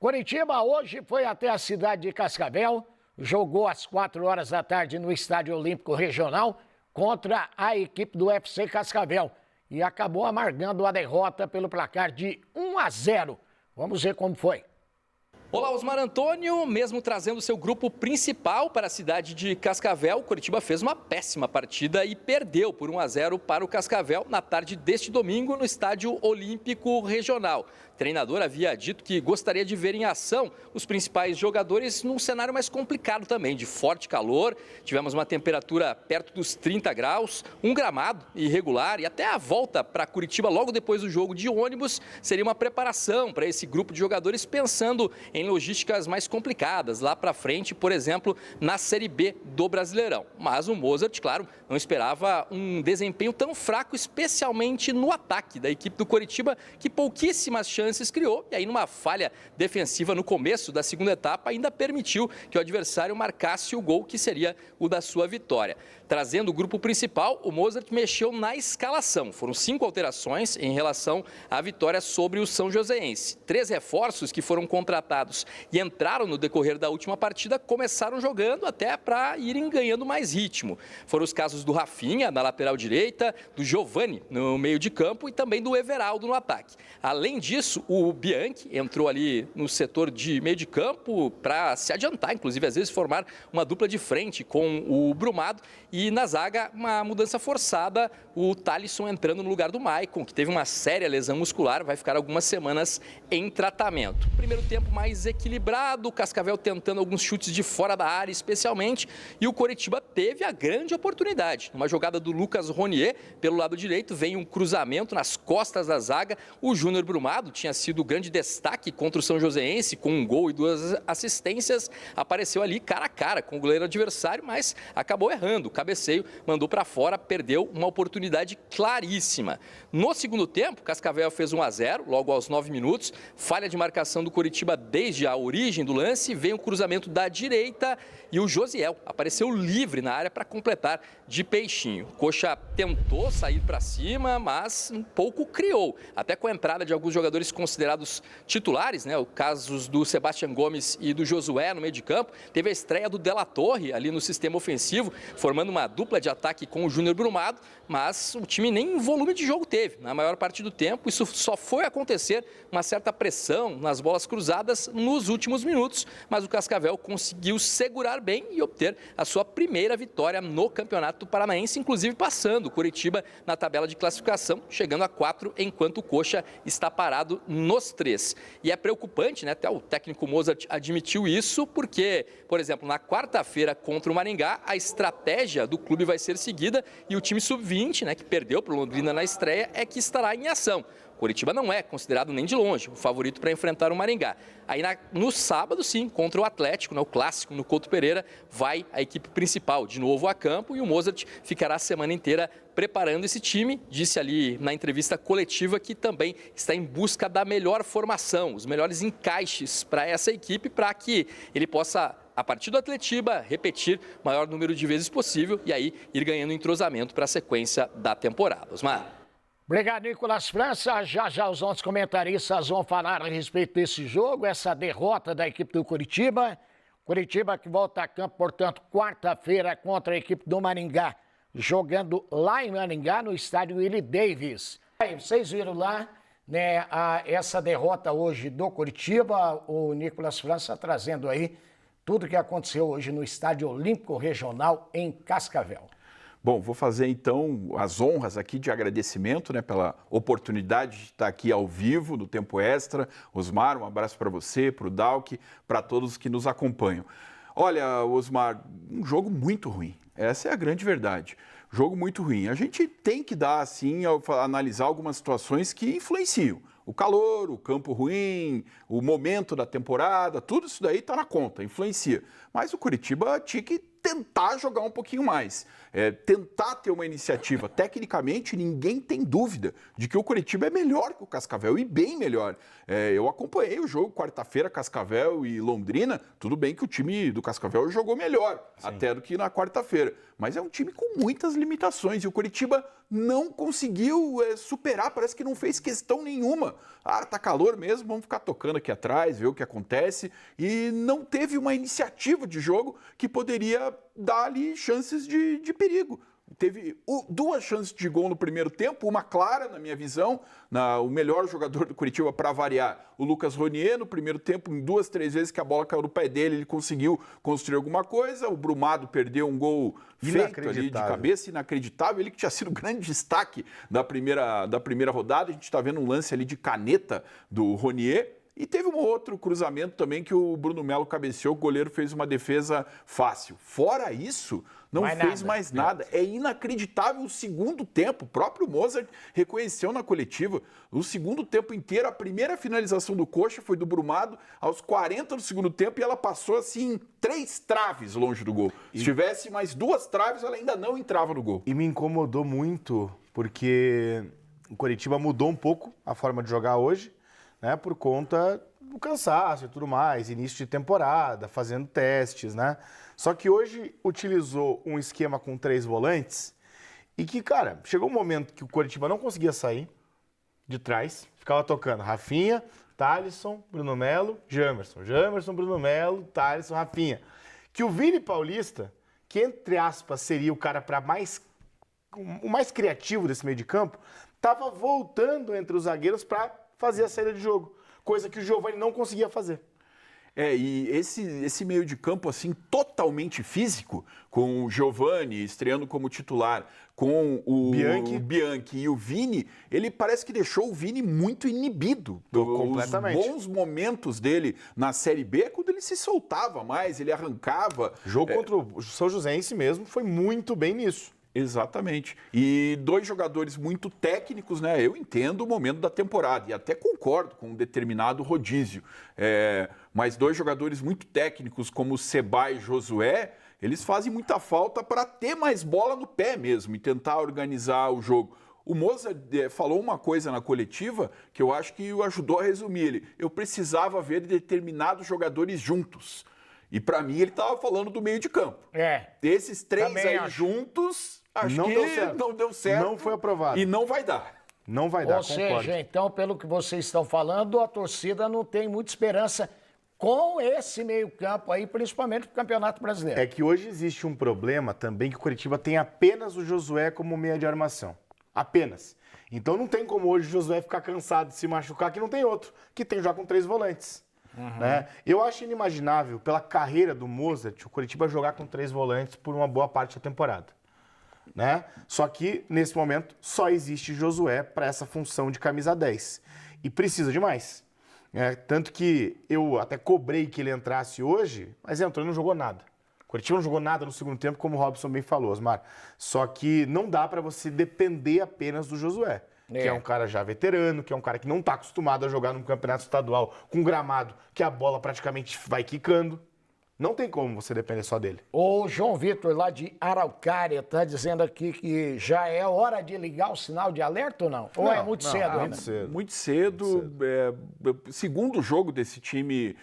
Coritiba hoje foi até a cidade de Cascavel, jogou às 4 horas da tarde no Estádio Olímpico Regional contra a equipe do FC Cascavel e acabou amargando a derrota pelo placar de 1-0. Vamos ver como foi. Olá, Osmar Antônio. Mesmo trazendo seu grupo principal para a cidade de Cascavel, o Coritiba fez uma péssima partida e perdeu por 1-0 para o Cascavel na tarde deste domingo no Estádio Olímpico Regional. O treinador havia dito que gostaria de ver em ação os principais jogadores num cenário mais complicado também, de forte calor. Tivemos uma temperatura perto dos 30 graus, um gramado irregular e até a volta para Curitiba logo depois do jogo de ônibus seria uma preparação para esse grupo de jogadores pensando em logísticas mais complicadas lá para frente, por exemplo, na Série B do Brasileirão. Mas o Mozart, claro, não esperava um desempenho tão fraco, especialmente no ataque da equipe do Coritiba, que pouquíssimas chances criou, e aí numa falha defensiva no começo da segunda etapa ainda permitiu que o adversário marcasse o gol que seria o da sua vitória. Trazendo o grupo principal, o Mozart mexeu na escalação. Foram 5 alterações em relação à vitória sobre o São Joséense. 3 reforços que foram contratados e entraram no decorrer da última partida começaram jogando até para irem ganhando mais ritmo. Foram os casos do Rafinha na lateral direita, do Giovani no meio de campo e também do Everaldo no ataque. Além disso, o Bianchi entrou ali no setor de meio de campo para se adiantar, inclusive às vezes formar uma dupla de frente com o Brumado. E na zaga, uma mudança forçada, o Thalisson entrando no lugar do Maicon, que teve uma séria lesão muscular, vai ficar algumas semanas em tratamento. Primeiro tempo mais equilibrado, o Cascavel tentando alguns chutes de fora da área especialmente, e o Coritiba teve a grande oportunidade. Numa jogada do Lucas Ronier, pelo lado direito, vem um cruzamento nas costas da zaga. O Júnior Brumado tinha sido o grande destaque contra o São Joséense, com um gol e 2 assistências, apareceu ali cara a cara com o goleiro adversário, mas acabou errando. O cabeceio mandou para fora, perdeu uma oportunidade claríssima. No segundo tempo, Cascavel fez 1-0, logo aos 9 minutos, falha de marcação do Coritiba desde a origem do lance, veio o cruzamento da direita e o Josiel apareceu livre na área para completar de peixinho. Coxa tentou sair para cima, mas um pouco criou, até com a entrada de alguns jogadores considerados titulares, né? O casos do Sebastião Gomes e do Josué no meio de campo. Teve a estreia do Della Torre ali no sistema ofensivo, formando uma dupla de ataque com o Júnior Brumado, mas o time nem volume de jogo teve na maior parte do tempo. Isso só foi acontecer uma certa pressão nas bolas cruzadas nos últimos minutos, mas o Cascavel conseguiu segurar bem e obter a sua primeira vitória no Campeonato Paranaense, inclusive passando o Coritiba na tabela de classificação, chegando a 4, enquanto o Coxa está parado nos 3. E é preocupante, né? Até o técnico Mozart admitiu isso, porque, por exemplo, na quarta-feira contra o Maringá, a estratégia do clube vai ser seguida e o time sub-20, né, que perdeu para o Londrina na estreia, é que estará em ação. Coritiba não é considerado nem de longe o favorito para enfrentar o Maringá. Aí no sábado, sim, contra o Atlético, né, o clássico no Couto Pereira, vai a equipe principal de novo a campo e o Mozart ficará a semana inteira preparando esse time. Disse ali na entrevista coletiva que também está em busca da melhor formação, os melhores encaixes para essa equipe, para que ele possa, a partir do Atletiba, repetir o maior número de vezes possível e aí ir ganhando entrosamento para a sequência da temporada. Osmar. Obrigado, Nicolas França. Já os nossos comentaristas vão falar a respeito desse jogo, essa derrota da equipe do Coritiba. Coritiba que volta a campo, portanto, quarta-feira contra a equipe do Maringá, jogando lá em Maringá, no estádio Willie Davis. Aí, vocês viram lá, né, essa derrota hoje do Coritiba, o Nicolas França trazendo aí tudo o que aconteceu hoje no Estádio Olímpico Regional em Cascavel. Bom, vou fazer então as honras aqui de agradecimento, né, pela oportunidade de estar aqui ao vivo, no Tempo Extra. Osmar, um abraço para você, para o Dalk, para todos que nos acompanham. Olha, Osmar, um jogo muito ruim, essa é a grande verdade. Jogo muito ruim. A gente tem que dar, assim, analisar algumas situações que influenciam. O calor, o campo ruim, o momento da temporada, tudo isso daí está na conta, influencia. Mas o Coritiba tinha que tentar jogar um pouquinho mais, tentar ter uma iniciativa. Tecnicamente, ninguém tem dúvida de que o Coritiba é melhor que o Cascavel, e bem melhor. Eu acompanhei o jogo quarta-feira, Cascavel e Londrina. Tudo bem que o time do Cascavel jogou melhor, até do que na quarta-feira. Mas é um time com muitas limitações e o Coritiba não conseguiu superar, parece que não fez questão nenhuma. Tá calor mesmo, vamos ficar tocando aqui atrás, ver o que acontece. E não teve uma iniciativa de jogo que poderia dar ali chances de perigo. Teve duas chances de gol no primeiro tempo, uma clara, na minha visão, o melhor jogador do Coritiba para variar, o Lucas Ronier, no primeiro tempo, em 2, 3 vezes que a bola caiu no pé dele, ele conseguiu construir alguma coisa, o Brumado perdeu um gol feito ali de cabeça, inacreditável, ele que tinha sido grande destaque da primeira rodada, a gente está vendo um lance ali de caneta do Ronier. E teve um outro cruzamento também que o Bruno Melo cabeceou, o goleiro fez uma defesa fácil. Fora isso, não fez mais nada. É inacreditável o segundo tempo. O próprio Mozart reconheceu na coletiva. O segundo tempo inteiro, a primeira finalização do Coxa foi do Brumado aos 40 do segundo tempo e ela passou assim 3 traves longe do gol. Se tivesse mais 2 traves, ela ainda não entrava no gol. E me incomodou muito porque o Coritiba mudou um pouco a forma de jogar hoje, né, por conta do cansaço e tudo mais, início de temporada, fazendo testes, né? Só que hoje utilizou um esquema com 3 volantes e que, cara, chegou um momento que o Coritiba não conseguia sair de trás, ficava tocando Rafinha, Thalisson, Bruno Melo, Jamerson, Bruno Melo, Thalisson, Rafinha. Que o Vini Paulista, que entre aspas seria o cara o mais criativo desse meio de campo, estava voltando entre os zagueiros para fazer a saída de jogo, coisa que o Giovani não conseguia fazer. E esse meio de campo assim totalmente físico, com o Giovani estreando como titular, com o Bianchi e o Vini, ele parece que deixou o Vini muito inibido. Completamente. Os bons momentos dele na Série B é quando ele se soltava mais, ele arrancava. O jogo contra o São Joséense mesmo foi muito bem nisso. Exatamente. E 2 jogadores muito técnicos, né? Eu entendo o momento da temporada e até concordo com um determinado rodízio. Mas 2 jogadores muito técnicos como o Seba e Josué, eles fazem muita falta para ter mais bola no pé mesmo e tentar organizar o jogo. O Mozart falou uma coisa na coletiva que eu acho que o ajudou a resumir. Eu precisava ver determinados jogadores juntos. E para mim ele estava falando do meio de campo. Desses 3 aí juntos, acho que não deu certo. Não foi aprovado. E não vai dar. Não vai dar, Ou seja, então, pelo que vocês estão falando, a torcida não tem muita esperança com esse meio campo aí, principalmente pro Campeonato Brasileiro. É que hoje existe um problema também que o Coritiba tem apenas o Josué como meia de armação. Apenas. Então não tem como hoje o Josué ficar cansado de se machucar, que não tem outro, que tem já com 3 volantes. Né? Eu acho inimaginável, pela carreira do Mozart, o Coritiba jogar com 3 volantes por uma boa parte da temporada. Né? Só que, nesse momento, só existe Josué para essa função de camisa 10. E precisa de mais. Tanto que eu até cobrei que ele entrasse hoje, mas entrou e não jogou nada. O Coritiba não jogou nada no segundo tempo, como o Robson bem falou, Osmar. Só que não dá para você depender apenas do Josué. Que é um cara já veterano, que é um cara que não está acostumado a jogar num campeonato estadual com gramado que a bola praticamente vai quicando. Não tem como você depender só dele. O João Vitor, lá de Araucária, está dizendo aqui que já é hora de ligar o sinal de alerta ou não? Ou é muito cedo ainda? Muito cedo. Segundo jogo desse time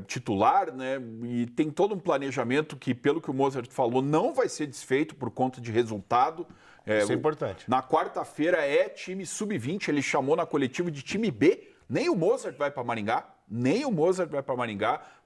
titular, né? E tem todo um planejamento que, pelo que o Mozart falou, não vai ser desfeito por conta de resultado. Isso é importante. Na quarta-feira é time sub-20, ele chamou na coletiva de time B. Nem o Mozart vai para Maringá.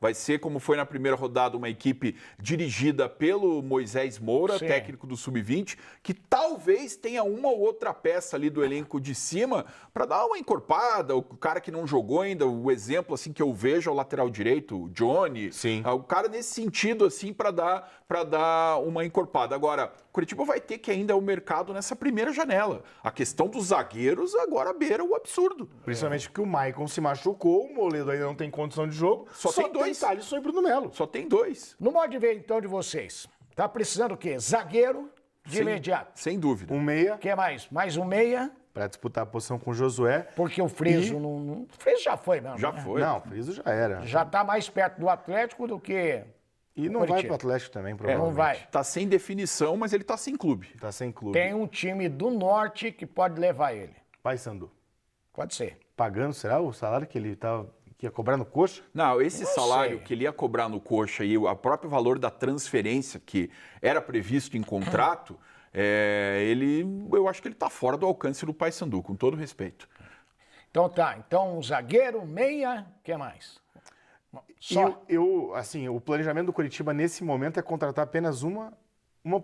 Vai ser, como foi na primeira rodada, uma equipe dirigida pelo Moisés Moura, técnico do Sub-20, que talvez tenha uma ou outra peça ali do elenco de cima para dar uma encorpada. O cara que não jogou ainda, o exemplo assim que eu vejo é o lateral direito, o Johnny. O cara nesse sentido assim para dar uma encorpada. Agora, o Coritiba vai ter que ainda o mercado nessa primeira janela. A questão dos zagueiros agora beira o absurdo. Principalmente porque o Maicon se machucou, o Moledo ainda não tem condição de jogo. Só tem 2. Thalisson e Bruno Melo. Só tem 2. No modo de ver, então, de vocês, tá precisando o quê? Zagueiro de imediato. Sem dúvida. Um meia. O que mais? Mais um meia. Para disputar a posição com o Josué. Porque o Friso não... O Friso já foi mesmo. Já foi. Não, o Friso já era. Já tá mais perto do Atlético do que E não vai pro Atlético também, provavelmente. Não vai. Tá sem definição, mas ele tá sem clube. Tá sem clube. Tem um time do Norte que pode levar ele. Paysandu. Pode ser. Pagando, será o salário que ele que ia cobrar no Coxa? Não, esse Não salário sei. que ele ia cobrar no Coxa e o próprio valor da transferência que era previsto em contrato, eu acho que ele está fora do alcance do Paysandu, com todo respeito. Então tá. Então, um zagueiro, meia, o que mais? Só. Assim, o planejamento do Coritiba nesse momento é contratar apenas uma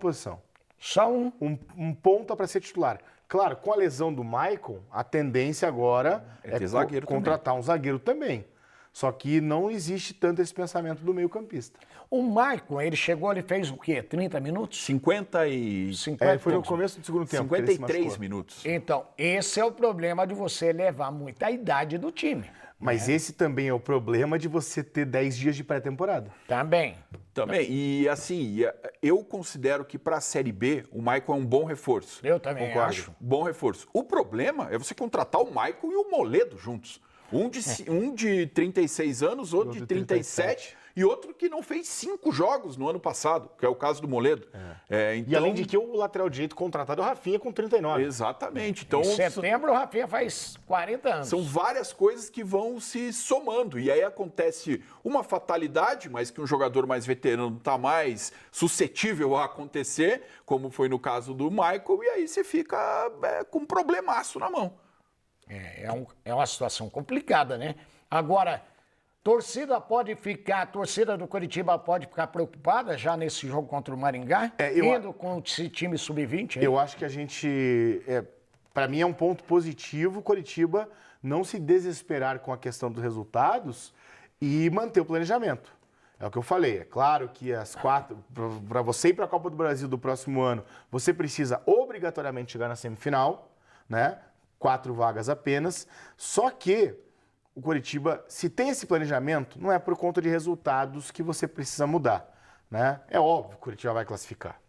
posição. Só um. Um ponta para ser titular. Claro, com a lesão do Maicon, a tendência agora ter zagueiro contratar um zagueiro também. Só que não existe tanto esse pensamento do meio-campista. O Maicon, ele chegou, ele fez o quê? 30 minutos? 50 e... 50 Foi no poucos. começo do segundo tempo. que ele se 53 machucou. minutos. Então, esse é o problema de você levar muito a idade do time. Mas esse também é o problema de você ter 10 dias de pré-temporada. Também. Também, e assim, eu considero que para a Série B, o Maicon é um bom reforço. Eu também Concordo. acho. Bom reforço. O problema é você contratar o Maicon e o Moledo juntos. Um de 36 anos, outro de 37 e outro que não fez 5 jogos no ano passado, que é o caso do Moledo. E além de que o lateral direito contratado é o Rafinha com 39. Exatamente. Então, Em setembro, o Rafinha faz 40 anos. são várias coisas que vão se somando. E aí acontece uma fatalidade, mas que um jogador mais veterano está mais suscetível a acontecer, como foi no caso do Michael, e aí você fica com um problemaço na mão. É uma situação complicada, né? Agora, a torcida do Coritiba pode ficar preocupada já nesse jogo contra o Maringá, indo com esse time sub-20? Eu acho que a gente, para mim é um ponto positivo, Coritiba não se desesperar com a questão dos resultados e manter o planejamento. É o que eu falei, é claro que para você ir para a Copa do Brasil do próximo ano, você precisa obrigatoriamente chegar na semifinal, né? 4 vagas apenas, só que o Coritiba, se tem esse planejamento, não é por conta de resultados que você precisa mudar, né? É óbvio que o Coritiba vai classificar.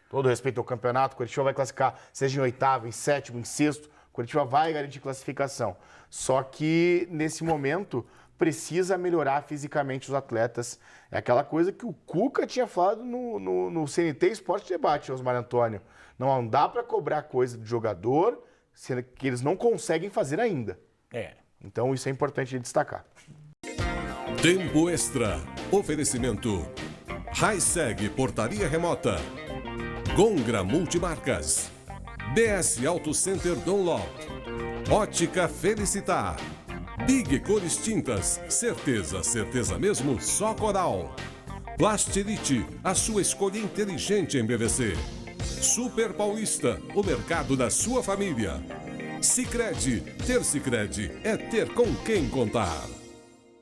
Todo respeito ao campeonato, o Coritiba vai classificar, seja em 8º, em 7º, em 6º, o Coritiba vai garantir classificação. Só que, nesse momento, precisa melhorar fisicamente os atletas. É aquela coisa que o Cuca tinha falado no CNT Esporte Debate, Osmar Antônio. Não dá para cobrar coisa do jogador que eles não conseguem fazer ainda. Então, isso é importante de destacar. Tempo Extra. Oferecimento. Hi-Seg Portaria Remota. Gongra Multimarcas. BS Auto Center Dunlop. Ótica Felicitar. Big Cores Tintas. Certeza, certeza mesmo, só Coral. Plastilite, a sua escolha inteligente em PVC. Super Paulista, o mercado da sua família. Sicredi, ter Sicredi é ter com quem contar.